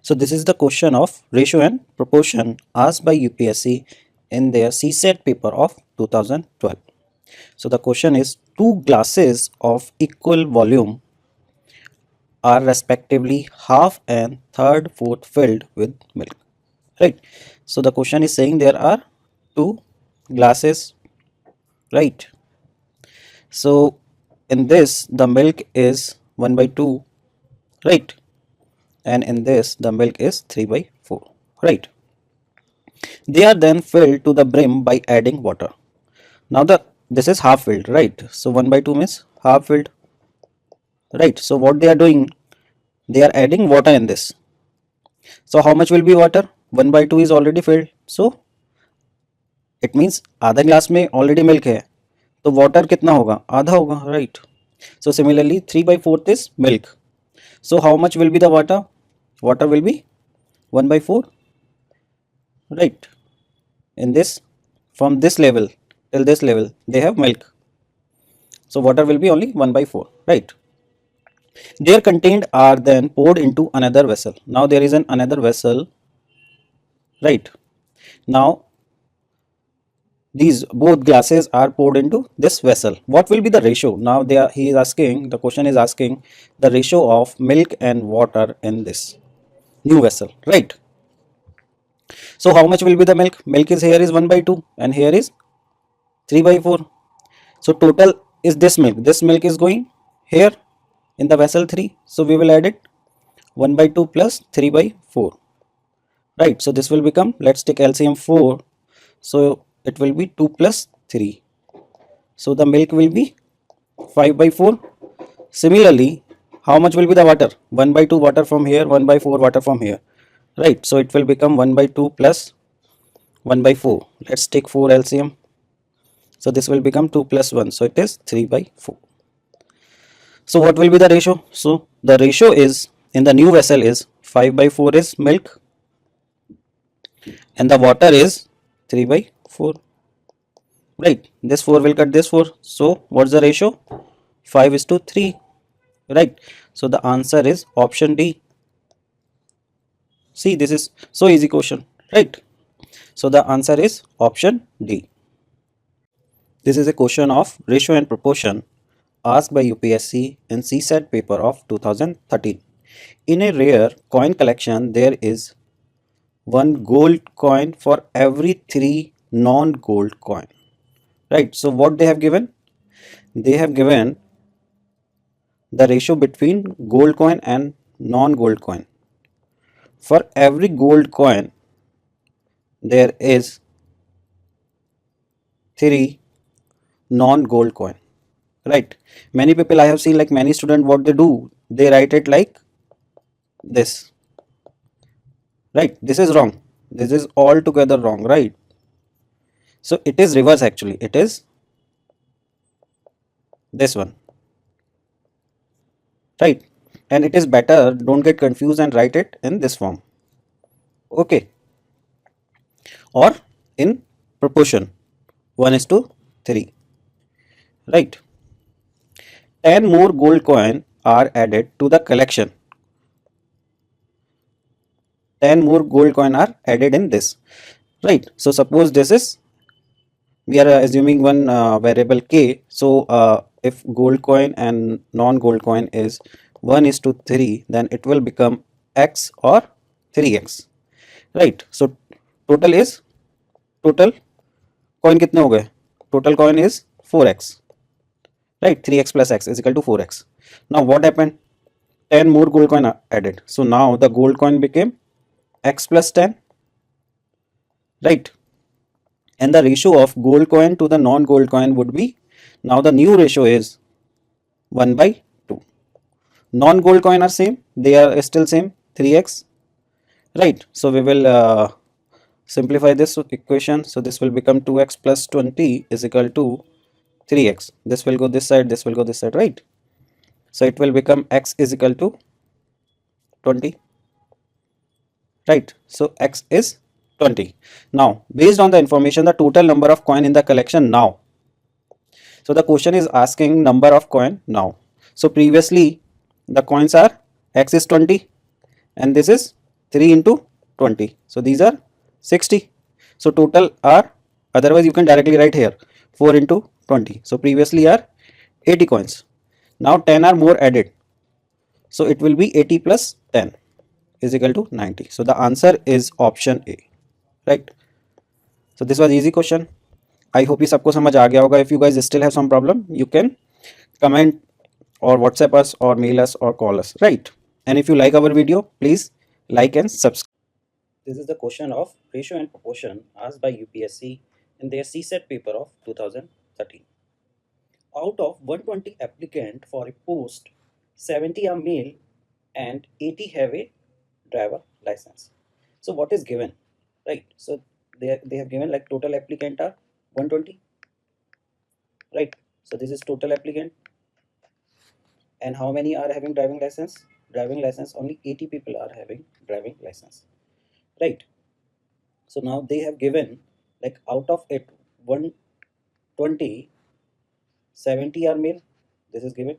So this is the question of ratio and proportion asked by UPSC in their CSAT paper of 2012. So the question is, two glasses of equal volume are respectively half and third fourth filled with milk, right? So the question is saying there are two glasses, right? So in this the milk is 1 by 2, right? And in this the milk is 3 by 4, right? They are then filled to the brim by adding water. Now this is half filled, right? So 1 by 2 means half filled, right? So what they are doing, they are adding water in this. So how much will be water? 1 by 2 is already filled, so it means आधा glass में already milk है, तो water कितना होगा? आधा होगा, right? So similarly 3 by 4 is milk. So how much will be the water? Water will be 1 by 4, right? In this, from this level till this level they have milk, so water will be only 1 by 4, right? They are contained are then poured into another vessel. Now there is an another vessel, right? Now these both glasses are poured into this vessel. What will be the ratio? Now he is asking, the question is asking the ratio of milk and water in this new vessel, right? So how much will be the milk? Milk is here is 1 by 2 and here is 3 by 4. So total is this milk. This milk is going here in the vessel 3. So we will add it 1 by 2 plus 3 by 4. Right. So this will become, let's take LCM 4. So it will be 2 plus 3. So the milk will be 5 by 4. Similarly, how much will be the water? 1 by 2 water from here, 1 by 4 water from here. Right. So it will become 1 by 2 plus 1 by 4. Let's take 4 LCM. So this will become 2 plus 1. So it is 3 by 4. So what will be the ratio? So the ratio is in the new vessel is 5 by 4 is milk and the water is 3 by 4. Right. This 4 will cut this 4. So what's the ratio? 5 is to 3. Right. So the answer is option D. See, this is so easy question, right? So the answer is option D. This is a question of ratio and proportion asked by UPSC in CSAT paper of 2013. In a rare coin collection, there is one gold coin for every 3 non-gold coin. Right. So what they have given? They have given the ratio between gold coin and non-gold coin. For every gold coin, there is 3 non-gold coin, right? Many people I have seen, like many students, what they do, they write it like this, right? This is wrong. This is altogether wrong, right? So it is reverse actually. It is this one, right? And it is better, don't get confused and write it in this form, okay? Or in proportion 1:3, right? 10 more gold coin are added to the collection. 10 more gold coin are added in this, right? So suppose this is, we are assuming one variable k. So if gold coin and non-gold coin is 1:3, then it will become x or 3x, right? So total is, total coin कितने हो गए? Total coin is 4x, right? 3x plus x is equal to 4x. Now what happened? 10 more gold coin are added. So now the gold coin became x plus 10, right? And the ratio of gold coin to the non-gold coin would be, now the new ratio is 1 by 2. Non-gold coin are same, they are still same, 3x, right? So we will simplify this equation. So this will become 2x plus 20 is equal to 3x. This will go this side, this will go this side, right? So it will become x is equal to 20, right? So x is 20. Now based on the information, the total number of coin in the collection now. So the question is asking number of coin now. So previously the coins are x is 20 and this is 3 into 20. So these are 60. So total are, otherwise you can directly write here 4 into 20. So previously are 80 coins. Now 10 are more added. So it will be 80 plus 10 is equal to 90. So the answer is option A, right? So this was easy question. I hope ये सबको समझ आ गया होगा. If you guys still have some problem, you can comment or WhatsApp us or mail us or call us, right? And if you like our video, please like and subscribe. This is the question of ratio and proportion asked by UPSC in their CSET paper of 2013. Out of 120 applicant for a post, 70 are male and 80 have a driver license. So what is given, right? So they have given like total applicant are 120, right? So this is total applicant, and how many are having driving license? Driving license, only 80 people are having driving license, right? So now they have given like out of it 120, 70 are male, this is given.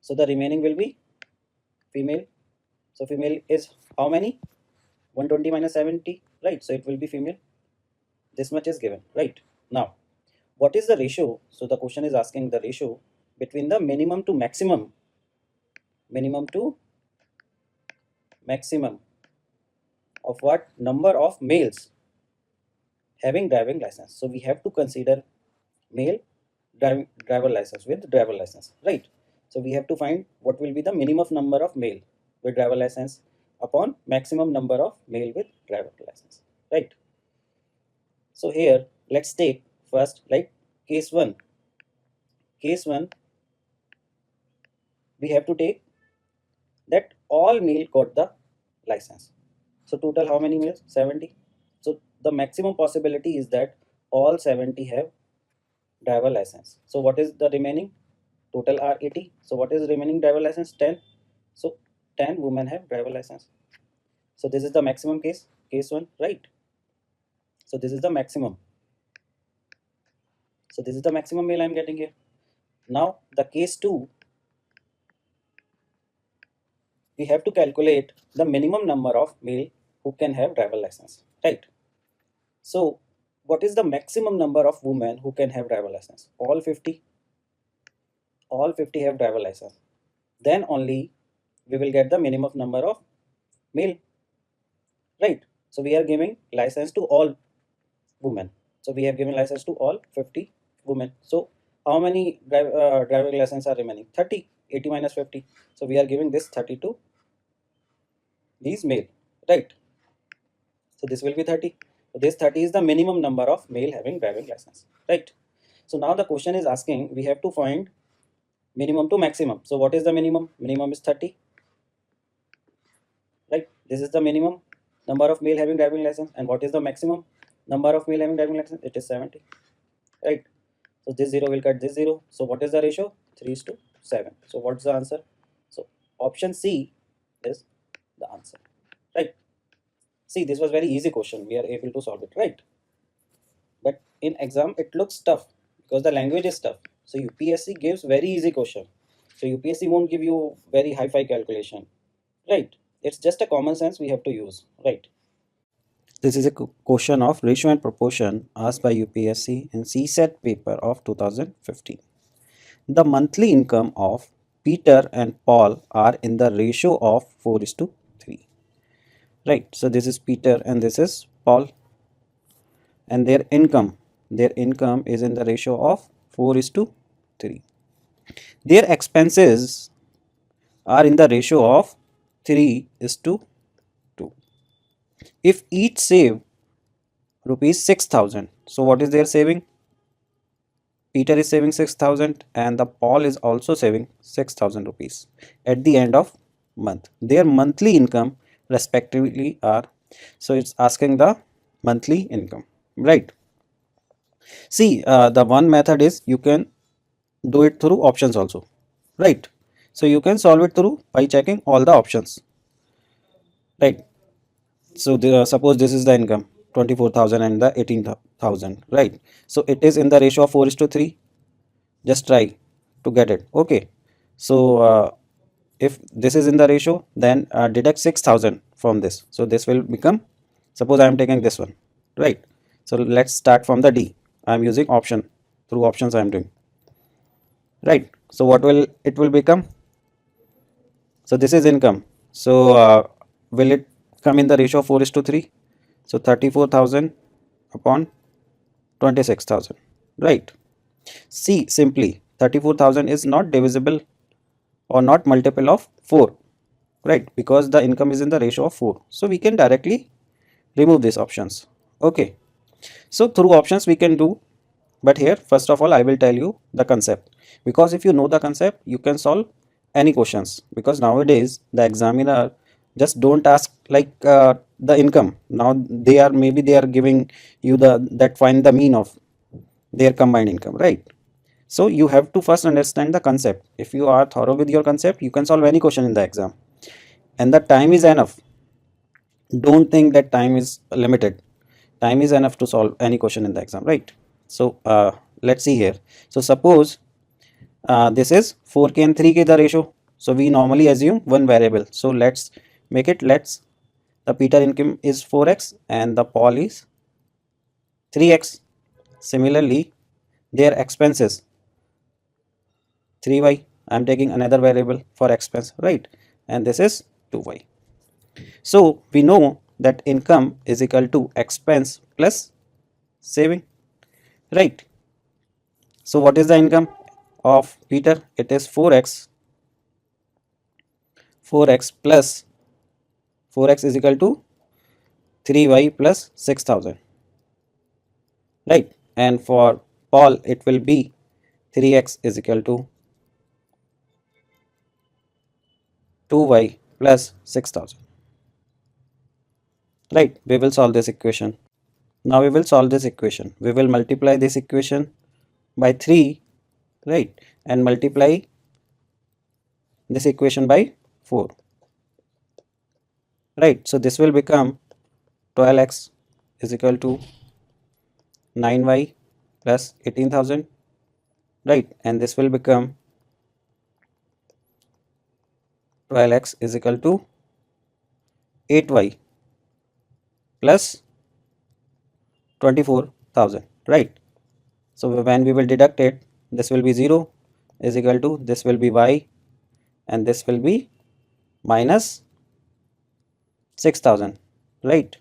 So the remaining will be female. So female is how many? 120 minus 70, right? So it will be female. This much is given, right? Now what is the ratio? So the question is asking the ratio between the minimum to maximum of what number of males having driving license. So we have to consider male driver license with driver license, right? So we have to find what will be the minimum number of male with driver license upon maximum number of male with driver license, right? So here let's take first like case 1. We have to take that all male got the license. So total how many males? 70. So the maximum possibility is that all 70 have driver license. So what is the remaining? Total are 80. So what is remaining driver license? 10. So 10 women have driver license. So this is the maximum case 1, right? So this is the maximum. So this is the maximum male I am getting here. Now the case 2, we have to calculate the minimum number of male who can have driver license, right? So what is the maximum number of women who can have driver license? All 50 have driver license. Then only we will get the minimum number of male, right? So we are giving license to all women. So we have given license to all 50 women. So how many driving license are remaining? 30. 80 minus 50. So we are giving this 30 to these male, right? So this will be 30. So this 30 is the minimum number of male having driving license, right? So now the question is asking, we have to find minimum to maximum. So what is the minimum? Minimum is 30, right? This is the minimum number of male having driving license. And what is the maximum number of male having driving license? It is 70, right? So this 0 will cut this 0. So what is the ratio? 3:7. So what's the answer? So option C is the answer, right? See, this was very easy question. We are able to solve it, right? But in exam, it looks tough because the language is tough. So UPSC gives very easy question. So UPSC won't give you very high-fi calculation, right? It's just a common sense we have to use, right? This is a question of ratio and proportion asked by UPSC in CSET paper of 2015. The monthly income of Peter and Paul are in the ratio of 4:3. Right, so this is Peter and this is Paul, and their income is in the ratio of 4:3. Their expenses are in the ratio of 3:2. If each save rupees 6,000, so what is their saving? Peter is saving 6,000 and the Paul is also saving 6,000 rupees at the end of month. Their monthly income respectively are, so it's asking the monthly income, right? See, the one method is you can do it through options also, right? So you can solve it through by checking all the options, right? So suppose this is the income 24,000 and the 18,000, right? So it is in the ratio of 4:3. Just try to get it, okay? So if this is in the ratio, then deduct 6,000 from this. So this will become, suppose I am taking this one, right? So let's start from the D. I am using option, through options I am doing, right? So what will it will become? So this is income. So will it come in the ratio of 4 is to 3? So 34,000 upon 26,000, right? See, simply 34,000 is not divisible or not multiple of 4, right? Because the income is in the ratio of 4. So we can directly remove these options. Okay. So through options we can do, but here first of all I will tell you the concept, because if you know the concept you can solve any questions, because nowadays the examiner just don't ask like the income. Now they are, maybe they are giving you the that find the mean of their combined income, right? So you have to first understand the concept. If you are thorough with your concept, you can solve any question in the exam, and the time is enough. Don't think that time is limited. Time is enough to solve any question in the exam, right? So let's see here. So suppose this is 4k and 3k the ratio. So we normally assume one variable. So let's make it, let's, the Peter income is 4x and the Paul is 3x. Similarly, their expenses 3y. I'm taking another variable for expense, right? And this is 2y. So we know that income is equal to expense plus saving, right? So what is the income of Peter? It is 4x. 4x plus 4x is equal to 3y plus 6,000, right? And for Paul it will be 3x is equal to 2y plus 6,000, right? We will solve this equation. Now we will solve this equation. We will multiply this equation by 3, right? And multiply this equation by 4, right? So this will become 12x is equal to 9y plus 18,000, right? And this will become 12x is equal to 8y plus 24,000, right? So when we will deduct it, this will be 0 is equal to, this will be y, and this will be minus 6,000, right?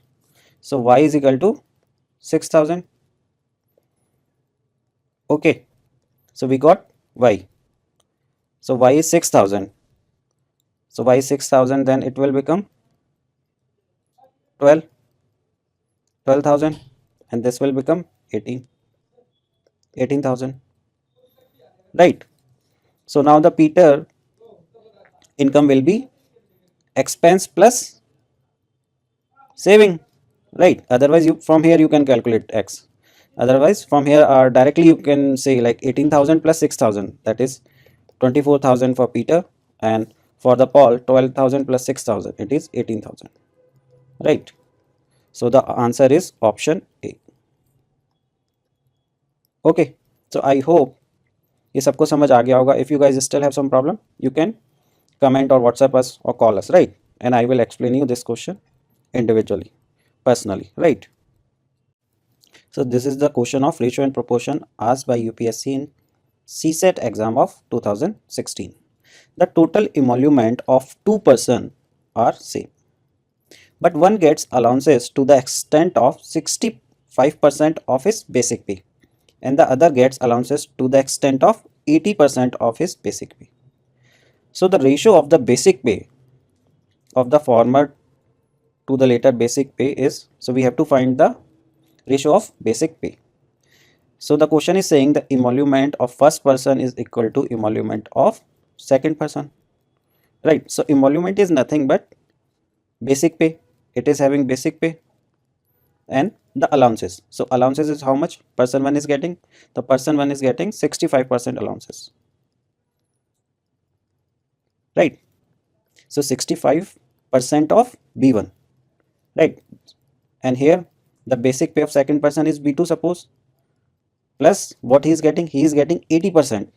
So y is equal to 6,000. Okay, so we got y. So y is 6,000. So y is 6,000, then it will become 12,000, and this will become 18,000, right? So now the Peter income will be expense plus saving, right? Otherwise you, from here you can calculate x. Otherwise from here directly you can say like 18,000 plus 6,000, that is 24,000 for Peter, and for the Paul 12,000 plus 6,000, it is 18,000, right? So the answer is option A. Okay, so I hope ये सबको समझ आ गया होगा. If you guys still have some problem, you can comment or WhatsApp us or call us, right? And I will explain you this question individually, personally, right? So this is the question of ratio and proportion asked by UPSC in CSET exam of 2016. The total emolument of two persons are same, but one gets allowances to the extent of 65% of his basic pay, and the other gets allowances to the extent of 80% of his basic pay. So the ratio of the basic pay of the former to the later basic pay is, so we have to find the ratio of basic pay. So the question is saying the emolument of first person is equal to emolument of second person, right? So emolument is nothing but basic pay. It is having basic pay and the allowances. So allowances is how much person one is getting? The person one is getting 65% allowances, right? So 65% of B1, right? And here the basic pay of second person is B2, suppose, plus what he is getting 80%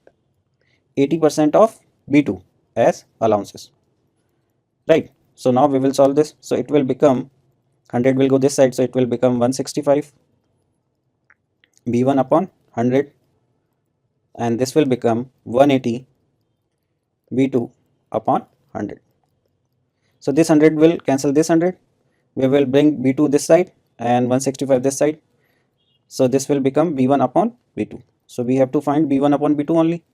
of B2, as allowances, right? So now we will solve this. So it will become 100 will go this side, so it will become 165 b1 upon 100, and this will become 180 b2 upon 100. So this 100 will cancel this 100, we will bring b2 this side and 165 this side, so this will become b1 upon b2. So we have to find b1 upon b2 only,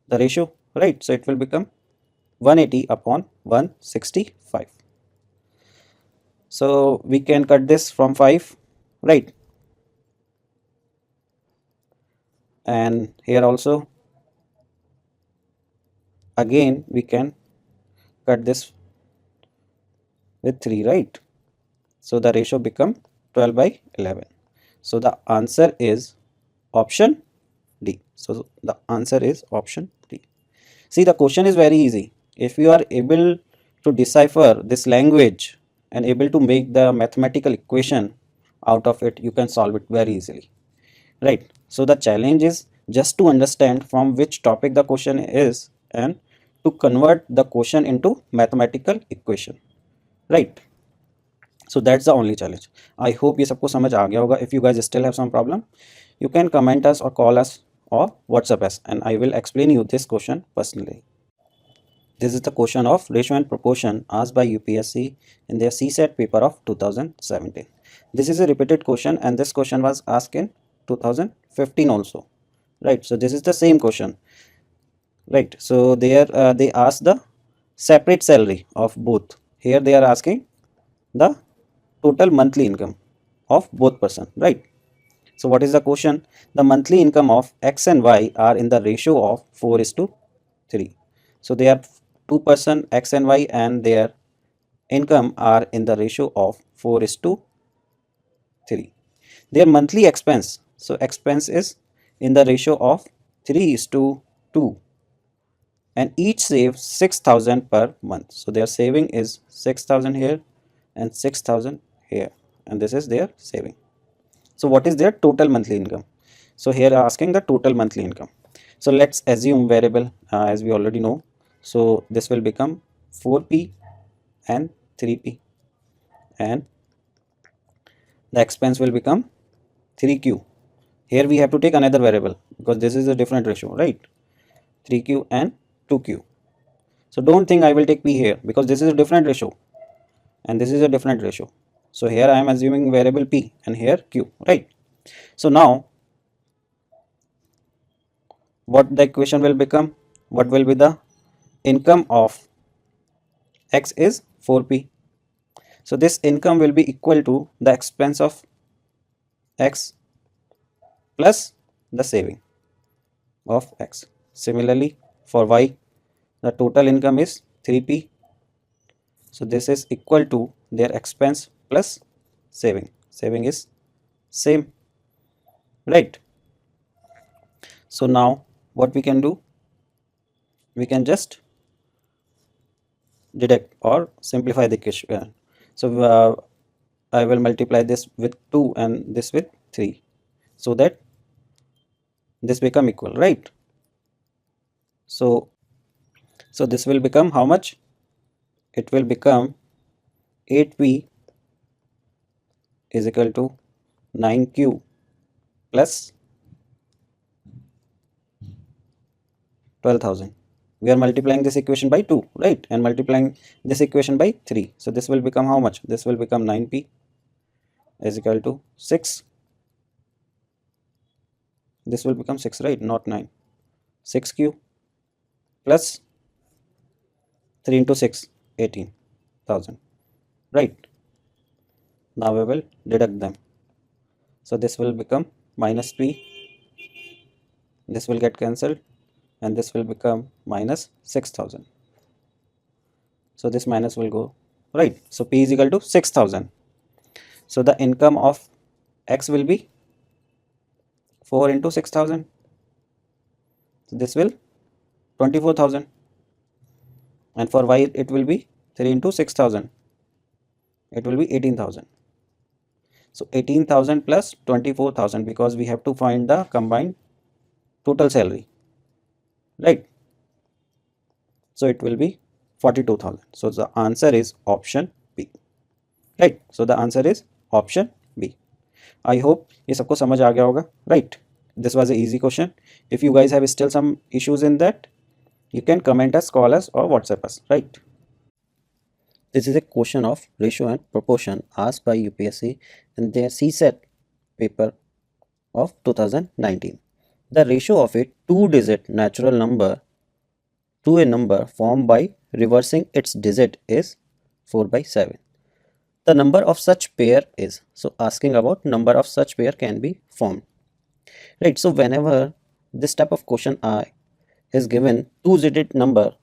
the ratio, right? So it will become 180 upon 165. So we can cut this from 5, right? And here also again we can cut this with 3, right? So the ratio become 12 by 11. So the answer is option D. So the answer is option D. See, the question is very easy. If you are able to decipher this language and able to make the mathematical equation out of it, you can solve it very easily, right? So the challenge is just to understand from which topic the question is and to convert the question into mathematical equation, right? So that's the only challenge. I hope ये सबको समझ आ गया होगा. If you guys still have some problem, you can comment us or call us or WhatsApp us, and I will explain you this question personally. This is the question of ratio and proportion asked by UPSC in their CSAT paper of 2017. This is a repeated question, and this question was asked in 2015 also, right? So this is the same question, right? So there they asked the separate salary of both. Here they are asking the total monthly income of both person, right? So what is the question? The monthly income of X and Y are in the ratio of 4:3. So they are two person X and Y, and their income are in the ratio of 4:3. Their monthly expense, so expense is in the ratio of 3:2, and each saves 6,000 per month. So their saving is 6,000 here and 6,000 here, and this is their saving. So what is their total monthly income? So here asking the total monthly income. So let's assume variable as we already know. So this will become 4p and 3p, and the expense will become 3q. Here we have to take another variable because this is a different ratio, right? 3q and 2q. So don't think I will take p here because this is a different ratio and this is a different ratio. So here I am assuming variable p and here q, right? So now what the equation will become? What will be the income of X is 4p. So this income will be equal to the expense of X plus the saving of X. Similarly for Y, the total income is 3p. So this is equal to their expense plus saving. Saving is same, right? So now what we can do? We can just deduct or simplify the equation. So I will multiply this with 2 and this with 3 so that this become equal, right? So this will become how much? It will become 8p is equal to 9q plus 12,000. We are multiplying this equation by 2, right? And multiplying this equation by 3. So this will become how much? This will become 9p is equal to 6. This will become 6, right? Not 9. 6q plus 3 into 6, 18,000, right? Now we will deduct them. So this will become minus p. This will get cancelled and this will become minus 6,000. So this minus will go, right? So p is equal to 6,000. So the income of X will be 4 into 6,000. So this will 24,000. And for Y it will be 3 into 6,000. It will be 18,000. So 18,000 plus 24,000 because we have to find the combined total salary, right? So it will be 42,000. So the answer is option B. Right. So the answer is option B. I hope ये सबको समझ आ गया होगा. Right. This was an easy question. If you guys have still some issues in that, you can comment us, call us, or WhatsApp us. Right. This is a question of ratio and proportion asked by UPSC in their CSET paper of 2019. The ratio of a two-digit natural number to a number formed by reversing its digit is 4 by 7. The number of such pair is, so asking about number of such pair can be formed. Right, so whenever this type of question is given two-digit number,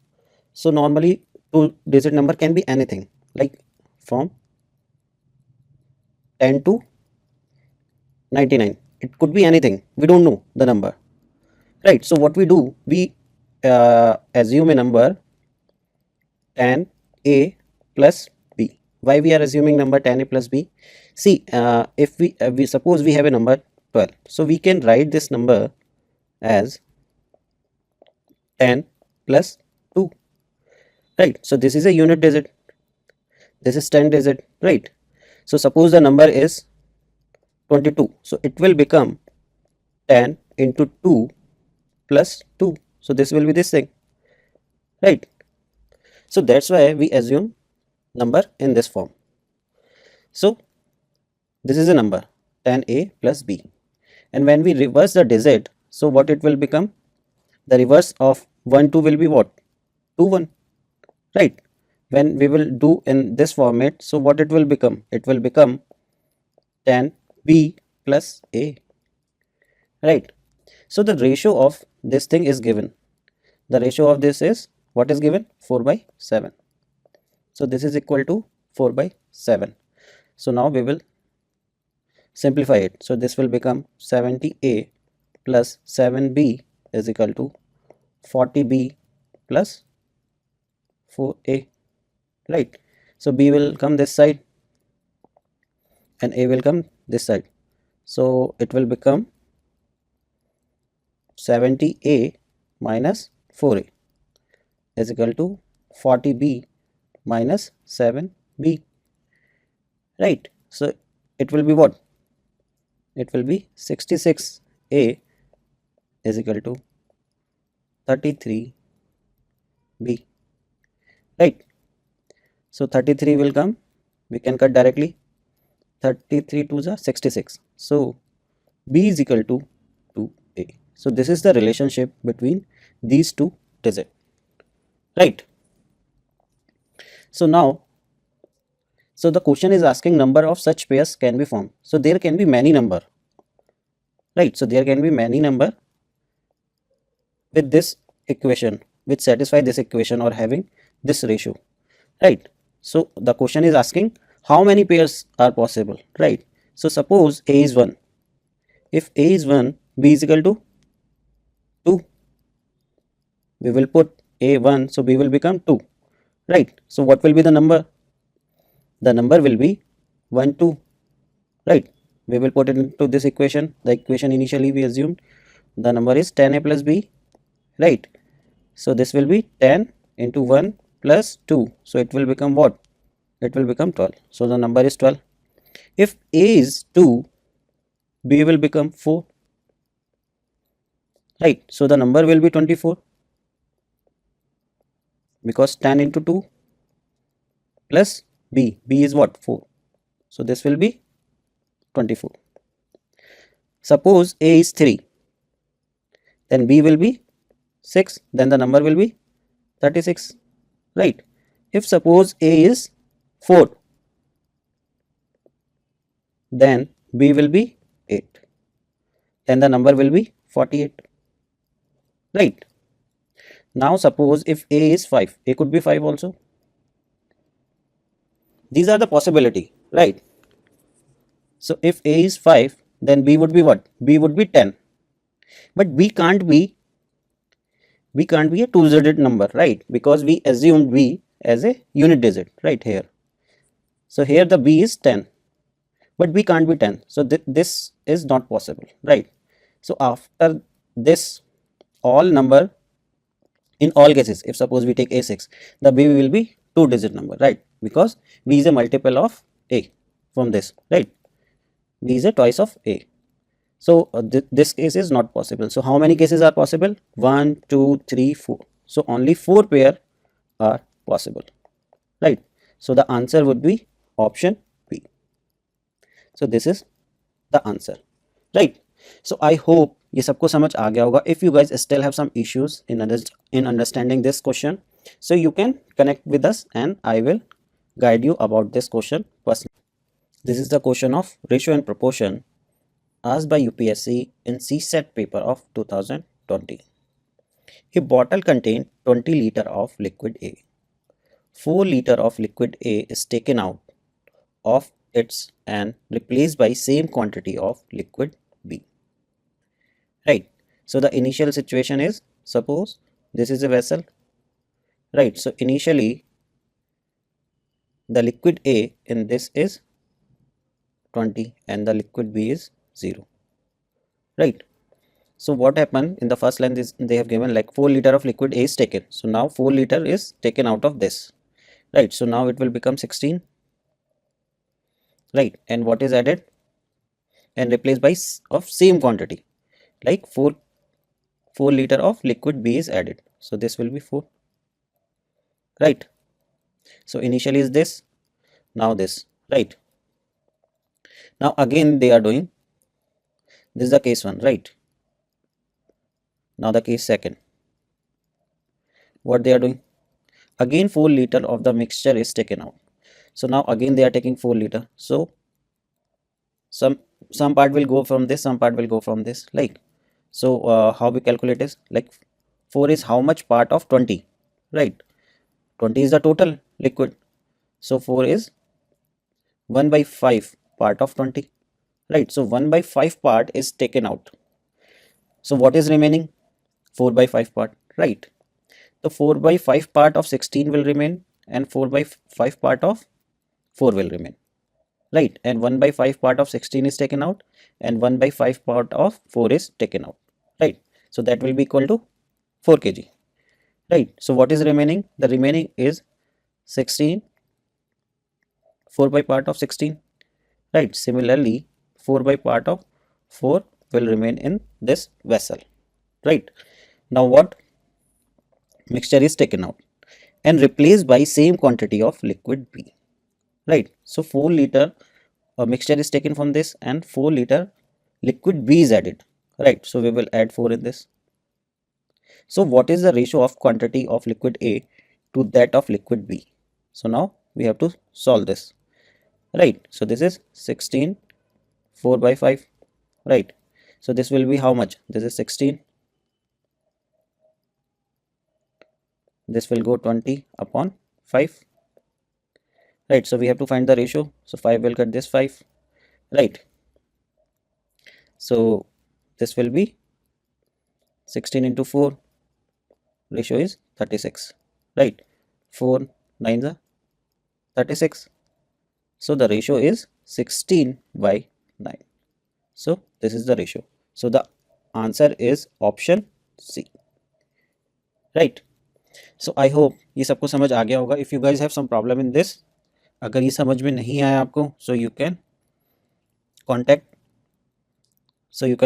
so normally two-digit number can be anything, like from 10 to 99. It could be anything. We don't know the number. Right, so what we do, we assume a number 10a plus b. Why we are assuming number 10a plus b? See, if we suppose we have a number 12, so we can write this number as 10 plus 2. Right, so this is a unit digit, this is 10 digit, right? So suppose the number is 22, so it will become 10 into 2 plus 2. So this will be this thing, right? So that's why we assume number in this form. So this is a number 10a plus b, and when we reverse the digit, so what it will become? The reverse of 1 2 will be what? 2 1, right? When we will do in this format, so what it will become? It will become 10b plus a, right? So the ratio of this thing is given. The ratio of this is what is given? 4 by 7. So this is equal to 4 by 7. So now we will simplify it. So this will become 70a plus 7b is equal to 40b plus 4a, right? So b will come this side and a will come this side. So it will become 70a minus 4a is equal to 40b minus 7b, right? So it will be what? It will be 66a is equal to 33b, right? So 33 will come, we can cut directly, 33 to the 66. So b is equal to 2a. So this is the relationship between these two digits, right? So now, so the question is asking number of such pairs can be formed. So there can be many number, right? So there can be many number with this equation, which satisfy this equation or having this ratio, right? So the question is asking how many pairs are possible, right? So suppose a is 1. If a is 1, b is equal to 2. We will put a 1, so b will become 2, right? So what will be the number? The number will be 1 2, right? We will put it into this equation. The equation initially we assumed the number is 10a plus b, right? So this will be 10 into 1 plus 2. So it will become what? It will become 12. So the number is 12. If a is 2, b will become 4, right? So the number will be 24, because 10 into 2 plus b is what? 4. So this will be 24. Suppose a is 3, then b will be 6, then the number will be 36, right? If suppose a is 4, then b will be 8, then the number will be 48, right? Now suppose if a is 5, a could be 5 also. These are the possibility, right? So if a is 5, then b would be what? B would be 10. But b can't be a two-digit number, right? Because we assumed b as a unit digit, right here. So here the b is 10, but b can't be 10. So this is not possible, right? So after this, all number in all cases, if suppose we take A6, the B will be 2-digit number, right? Because B is a multiple of A from this, right? B is a twice of A. So this case is not possible. So how many cases are possible? 1, 2, 3, 4. So only 4 pair are possible, right? So the answer would be option B. So this is the answer, right? So I hope ये सबको समझ आ गया होगा. If you guys still have some issues in understanding this question, so you can connect with us and I will guide you about this question personally. This is the question of ratio and proportion asked by UPSC in CSET paper of 2020. A bottle contains 20 liter of liquid A. 4 liter of liquid A is taken out of its and replaced by same quantity of liquid B. Right. So the initial situation is, suppose this is a vessel, right? So initially the liquid A in this is 20 and the liquid B is 0, right? So what happened in the first line is they have given like 4 liter of liquid A is taken. So now 4 liter is taken out of this, right? So now it will become 16, right? And what is added and replaced by of same quantity, like 4 liter of liquid B is added. So this will be 4, right? So initially is this, now this, right? Now again they are doing, this is the case 1, right? Now the case 2nd, what they are doing, again 4 liter of the mixture is taken out. So now again they are taking 4 liter. So some part will go from this, some part will go from this, like, so how we calculate is like 4 is how much part of 20, right? 20 is the total liquid, so 4 is 1 by 5 part of 20, right? So 1 by 5 part is taken out. So what is remaining? 4 by 5 part, right? The 4 by 5 part of 16 will remain and 4 by 5 part of 4 will remain, right? And 1 by 5 part of 16 is taken out and 1 by 5 part of 4 is taken out, right? So that will be equal to 4 kg, right? So what is remaining? The remaining is 16, 4 by part of 16, right? Similarly 4 by part of 4 will remain in this vessel, right? Now what? Mixture is taken out and replaced by same quantity of liquid B, right? So 4 liter mixture is taken from this and 4 liter liquid B is added, right? So we will add 4 in this. So what is the ratio of quantity of liquid A to that of liquid B? So now we have to solve this, right? So this is 16, 4 by 5, right? So this will be how much? This is 16, this will go 20 upon 5, right? So we have to find the ratio. So 5 will cut this 5, right? So this will be 16 into 4, ratio is 36, right? 4 9s are 36. So the ratio is 16 by 9. So this is the ratio. So the answer is option C, right? So I hope ये सबको समझ आ गया होगा. If you guys have some problem in this, अगर ये समझ में नहीं आया आपको, so you can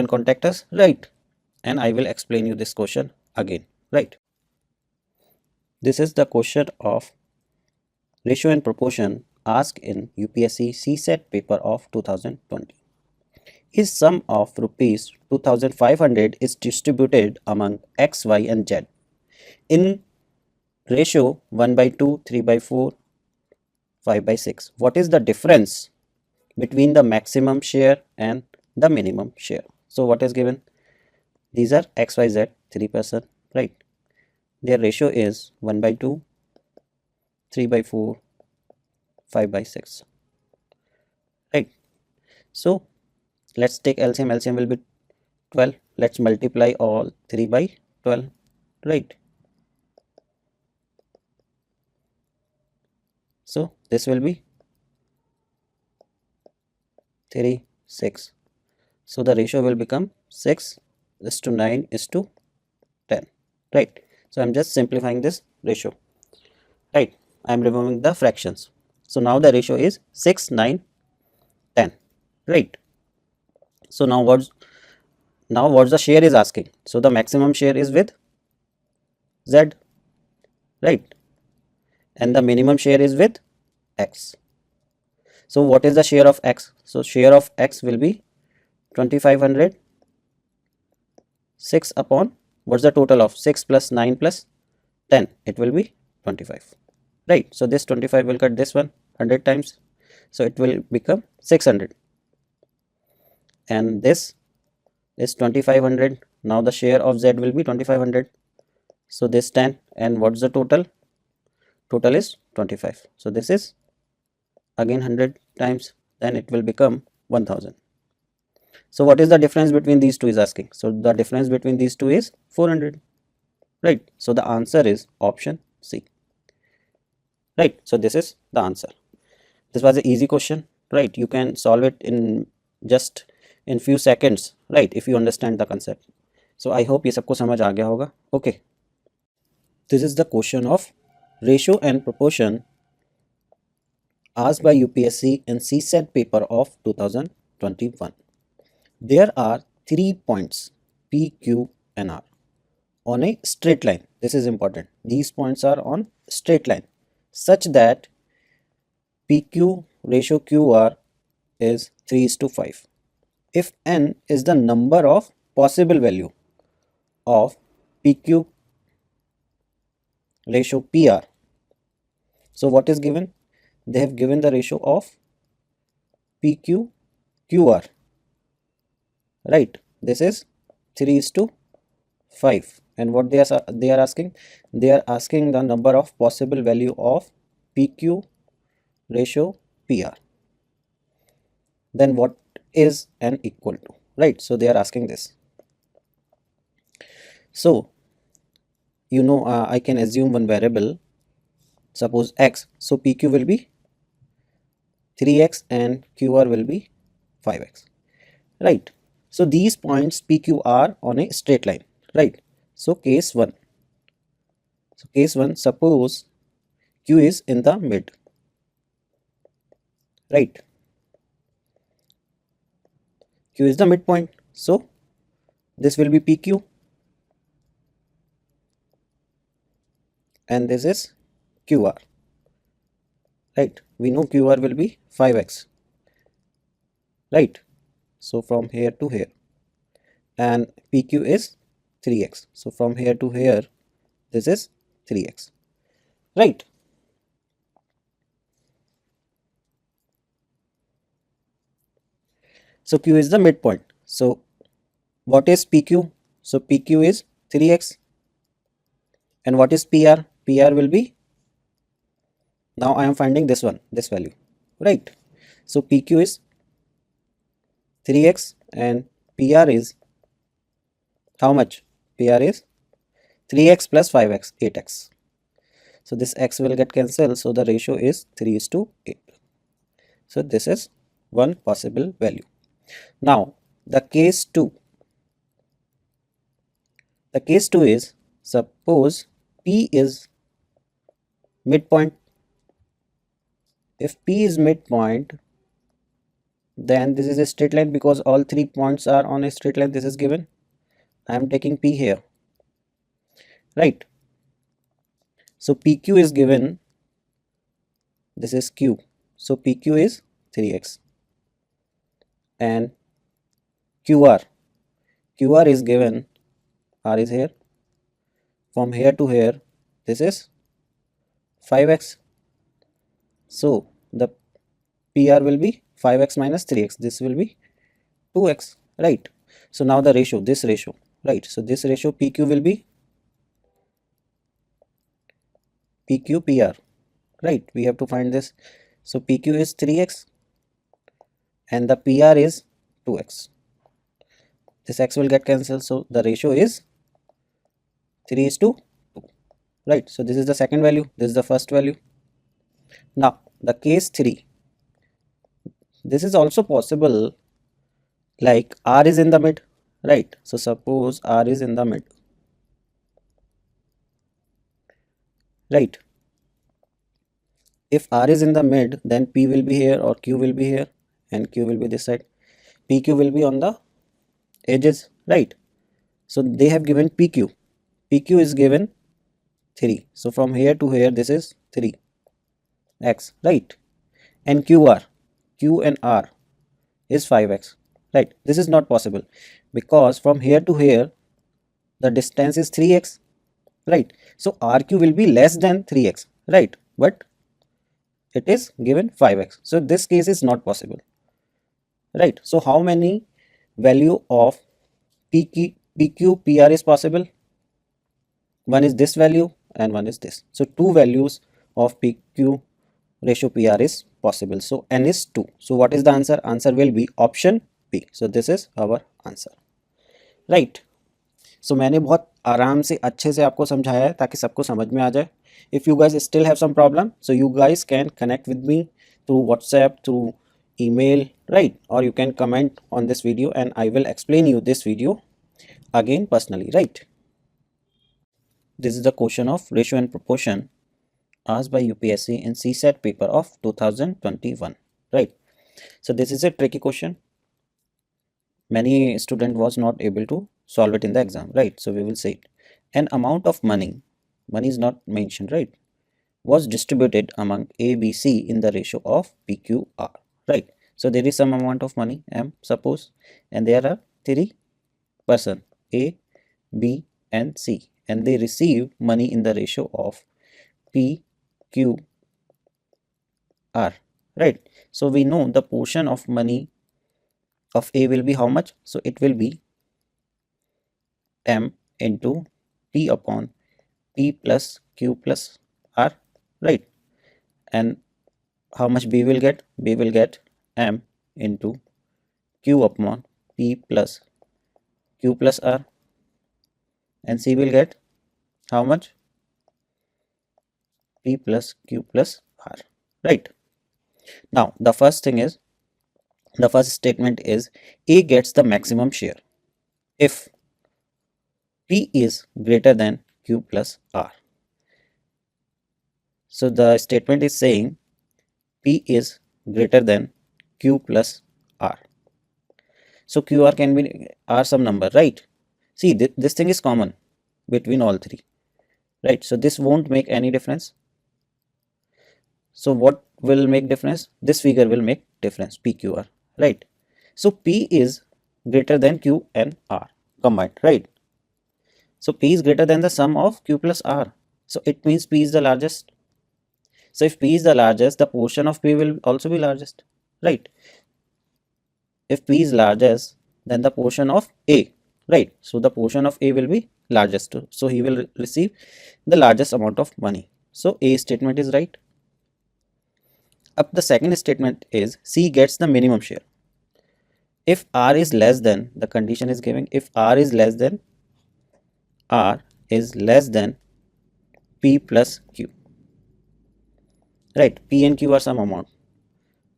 contact us, right? And I will explain you this question again, right? This is the question of ratio and proportion asked in UPSC CSET paper of 2020. His sum of rupees 2500 is distributed among X, Y and Z in ratio 1 by 2, 3 by 4, 5 by 6. What is the difference between the maximum share and the minimum share? So what is given? These are X, Y, Z, 3%, right? Their ratio is 1 by 2, 3 by 4, 5 by 6, right? So let's take LCM. LCM will be 12. Let's multiply all 3 by 12, right? So this will be 3, 6. So the ratio will become 6 is to 9 is to 10, right? So I'm just simplifying this ratio, right? I'm removing the fractions. So now the ratio is 6, 9, 10, right? So now what's the share is asking. So the maximum share is with Z, right? And the minimum share is with X. So what is the share of X? So share of X will be 2500, 6 upon, what's the total of 6 plus 9 plus 10? It will be 25, right? So this 25 will cut this one 100 times. So it will become 600. And this is 2500. Now the share of Z will be 2500. So this 10, and what's the total? Total is 25. So this is again 100 times, then it will become 1000. So what is the difference between these two is asking. So the difference between these two is 400, right? So the answer is option C, right? So this is the answer. This was an easy question, right? You can solve it in just in few seconds, right? If you understand the concept. So I hope ये सबको समझ आ गया होगा. Okay. This is the question of ratio and proportion asked by UPSC in CSAT paper of 2021. There are 3 points P, Q and R on a straight line. This is important. These points are on straight line such that PQ ratio QR is 3:5. If n is the number of possible value of PQ ratio PR, so what is given? They have given the ratio of PQ QR, right? This is 3:5. And what they are asking? They are asking the number of possible value of PQ ratio PR. Then what is n equal to, right? So they are asking this. So I can assume one variable, suppose x. So PQ will be 3x and QR will be 5x, right? So these points PQ are on a straight line, right? So case 1. So case 1, suppose Q is in the mid, right? Q is the midpoint. So this will be PQ and this is QR, right? We know QR will be 5x, right? So from here to here, and PQ is 3x. So from here to here, this is 3x, right? So Q is the midpoint. So what is PQ? So PQ is 3x. And what is PR? PR will be, now I am finding this one, this value, right? So PQ is 3x and PR is how much? PR is 3x plus 5x, 8x. So this x will get cancelled. So the ratio is 3:8. So this is one possible value. Now the case 2. The case 2 is, suppose P is midpoint. If P is midpoint, then this is a straight line because all 3 points are on a straight line. This is given. I am taking P here, right? So PQ is given. This is Q. So PQ is 3x. And QR is given. R is here. From here to here, this is 5x. So the PR will be 5x minus 3x. This will be 2x, right? So now the ratio, this ratio, right? So this ratio PQ will be PQ PR, right? We have to find this. So PQ is 3x and the PR is 2x. This x will get cancelled. So the ratio is 3:2, right? So this is the second value. This is the first value. Now the case 3. This is also possible, like R is in the mid, right? So suppose R is in the mid. right? If R is in the mid, then P will be here or Q will be here and Q will be this side. PQ will be on the edges, right? So they have given PQ. PQ is given 3. So from here to here, this is 3x, right? And QR, Q and R is 5x, right? This is not possible because from here to here, the distance is 3x, right? So RQ will be less than 3x, right? But it is given 5x. So this case is not possible, right? So how many value of PQ, PR is possible? One is this value and one is this. So two values of PQ ratio PR is possible. So N is 2. So what is the answer? Answer will be option B. So this is our answer, right? So मैंने बहुत आराम से अच्छे से आपको समझाया है ताकि सबको समझ में आ जाए. If you guys still have some problem, so you guys can connect with me through WhatsApp, through email, right? Or you can comment on this video and I will explain you this video again personally, right? This is the question of ratio and proportion asked by UPSC in CSAT paper of 2021, right? So this is a tricky question. Many student was not able to solve it in the exam, right? So we will say it. An amount of money is not mentioned, right, was distributed among A, B, C in the ratio of PQR, right? So there is some amount of money, M, suppose, and there are 3 person, A, B, and C, and they receive money in the ratio of PQR, right? So we know the portion of money of A will be how much? So it will be M into P upon P plus Q plus R, right? And how much B will get? B will get M into Q upon P plus Q plus R, and C will get how much? P plus Q plus R, right? Now the first statement is A gets the maximum share if P is greater than Q plus R. So the statement is saying P is greater than Q plus R. So QR can be R some number, right? See, this thing is common between all three, right? So this won't make any difference. So what will make difference? This figure will make difference, PQR, right? So P is greater than Q and R combined, right? So P is greater than the sum of Q plus R. So it means P is the largest. So if P is the largest, the portion of P will also be largest, right? If P is largest, then the portion of A, right? So the portion of A will be largest too. So he will receive the largest amount of money. So A statement is right. Up the second statement is C gets the minimum share. If R is less than, the condition is given, if R is less than P plus Q, right? P and Q are some amount,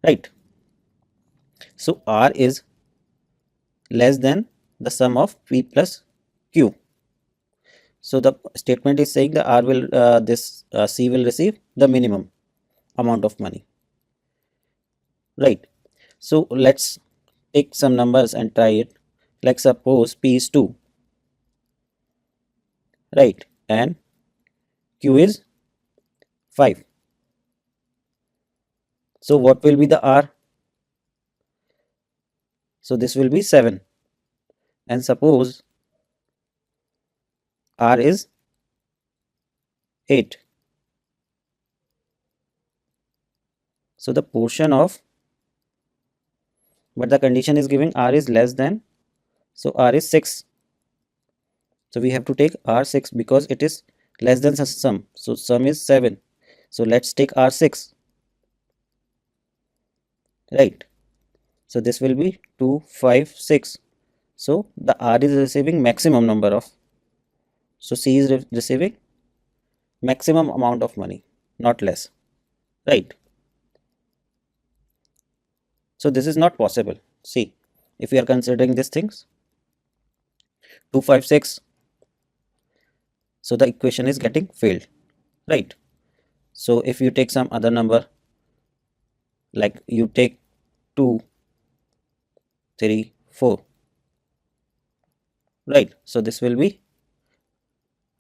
right? So R is less than the sum of P plus Q. So the statement is saying that R will C will receive the minimum amount of money, right? So let's take some numbers and try it. Like suppose P is 2, right, and Q is 5. So what will be the R? So this will be 7. And suppose R is 8. So the portion of, but the condition is giving R is less than, so R is 6. So we have to take R6 because it is less than sum. So sum is 7. So let's take R6, right? So this will be 2, 5, 6. So the R is receiving maximum number of, so C is receiving maximum amount of money, not less, right? So this is not possible. See, if we are considering these things, 2, 5, 6, so the equation is getting failed, right? So if you take some other number, like you take 2, 3, 4, right? So this will be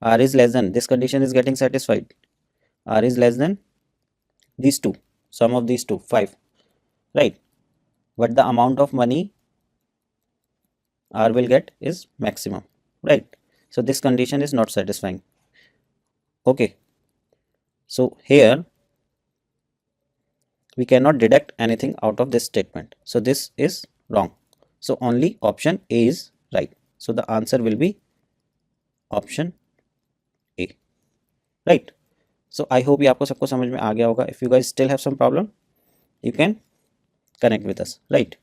r is less than, this condition is getting satisfied, r is less than these two, sum of these two, 5, right? But the amount of money r will get is maximum, right? So this condition is not satisfying. Okay, so here we cannot deduct anything out of this statement, so this is wrong. So only option A is right. So the answer will be option A, right? So I hope ये आपको सबको समझ में आ गया होगा. If you guys still have some problem, you can connect with us, right?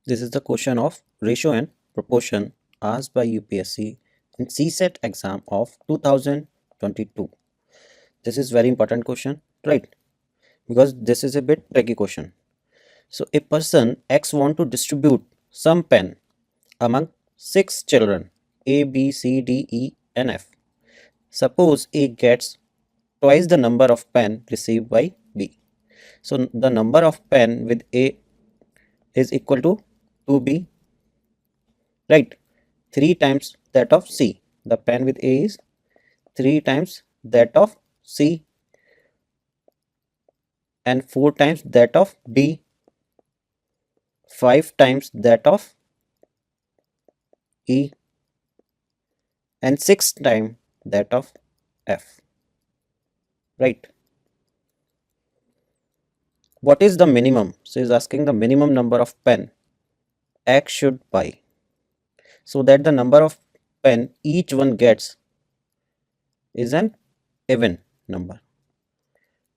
This is the question of ratio and proportion asked by UPSC in CSET exam of 2022. This is very important question, right? Because this is a bit tricky question. So a person X want to distribute some pen among 6 children A, B, C, D, E and F. Suppose A gets twice the number of pen received by B. So the number of pen with A is equal to 2B, right? 3 times that of C. The pen with A is 3 times that of C and 4 times that of D, 5 times that of E and 6 times that of F, right? What is the minimum? So is asking the minimum number of pen X should buy, so that the number of pen each one gets is an even number,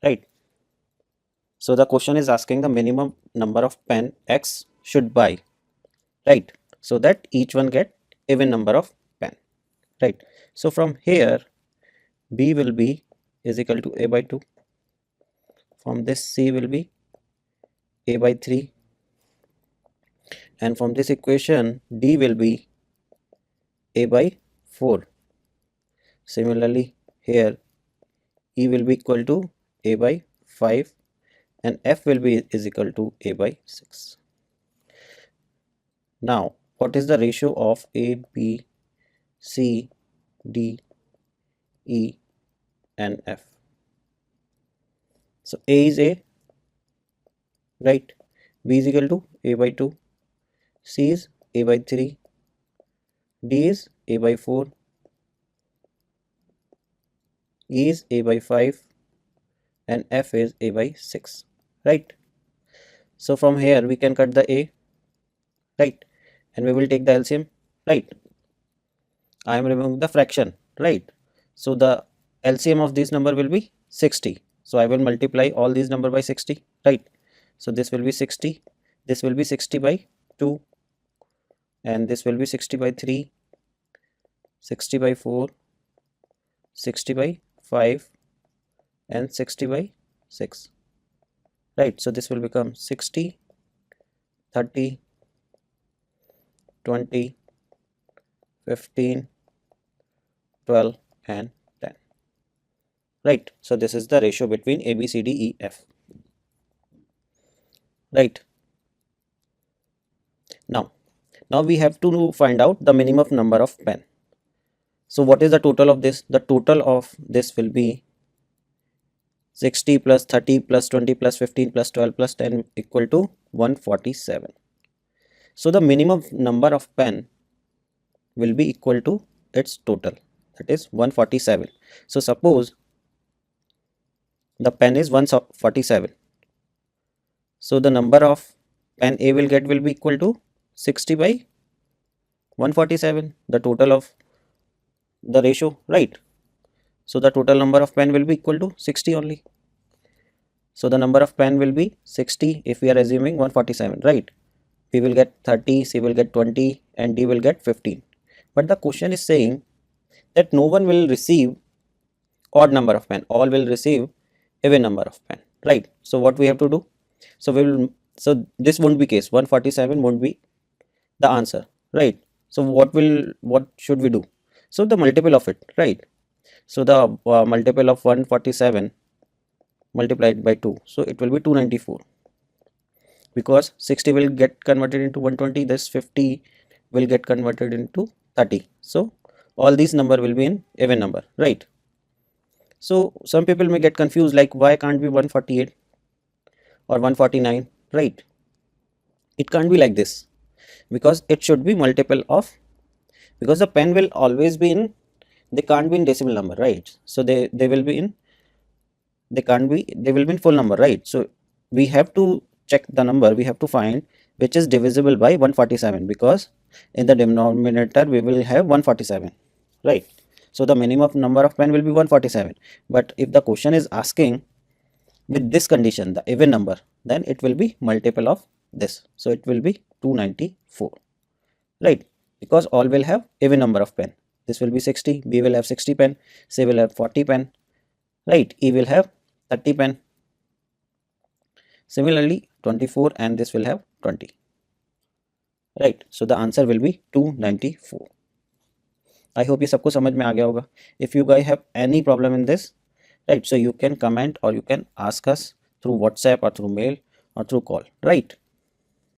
right? So the question is asking the minimum number of pen X should buy, right? So that each one get even number of pen, right? So from here B will be is equal to A by 2. From this C will be A by 3. And from this equation D will be A by 4. Similarly here E will be equal to A by 5 and F will be is equal to A by 6. Now what is the ratio of A, B, C, D, E and F? So A is A, right? B is equal to A by 2, C is A by 3, D is A by 4, E is A by 5 and F is A by 6, right? So from here we can cut the A, right? And we will take the LCM, right? I am removing the fraction, right? So the LCM of this number will be 60. So I will multiply all these number by 60, right? So this will be 60, this will be 60 by 2 and this will be 60 by 3, 60 by 4, 60 by 5 and 60 by 6, right? So this will become 60, 30, 20, 15, 12 and 10, right? So this is the ratio between A, B, C, D, E, F, right? Now we have to find out the minimum number of pen. So what is the total of this? The total of this will be 60 plus 30 plus 20 plus 15 plus 12 plus 10 equal to 147. So the minimum number of pen will be equal to its total, that is 147. So suppose the pen is 147. So the number of pen A will get will be equal to 60 by 147, the total of the ratio, right? So the total number of pen will be equal to 60 only. So the number of pen will be 60 if we are assuming 147, right? B will get 30, C will get 20 and D will get 15. But the question is saying that no one will receive odd number of pen, all will receive even number of pen, right? So what we have to do? So this won't be case, 147 won't be the answer, right? So what should we do? So the multiple of it, right? So the multiple of 147 multiplied by 2, so it will be 294, because 60 will get converted into 120, this 50 will get converted into 30. So all these number will be in even number, right? So some people may get confused, like why can't be 148 or 149, right? It can't be like this, because it should be multiple of, because the pen will always be in, they can't be in decimal number, right? So they will be in, they will be in full number, right? So we have to check the number, we have to find which is divisible by 147, because in the denominator we will have 147, right? So the minimum number of pen will be 147. But if the question is asking with this condition, the even number, then it will be multiple of this, so it will be 294, right? Because all will have even number of pen. This will be 60, B will have 60 pen, C will have 40 pen, right? E will have 30 pen, similarly 24, and this will have 20, right? So the answer will be 294. I hope ये सबको समझ में आ गया होगा. If you guys have any problem in this, right, so you can comment or you can ask us through WhatsApp or through mail or through call, right?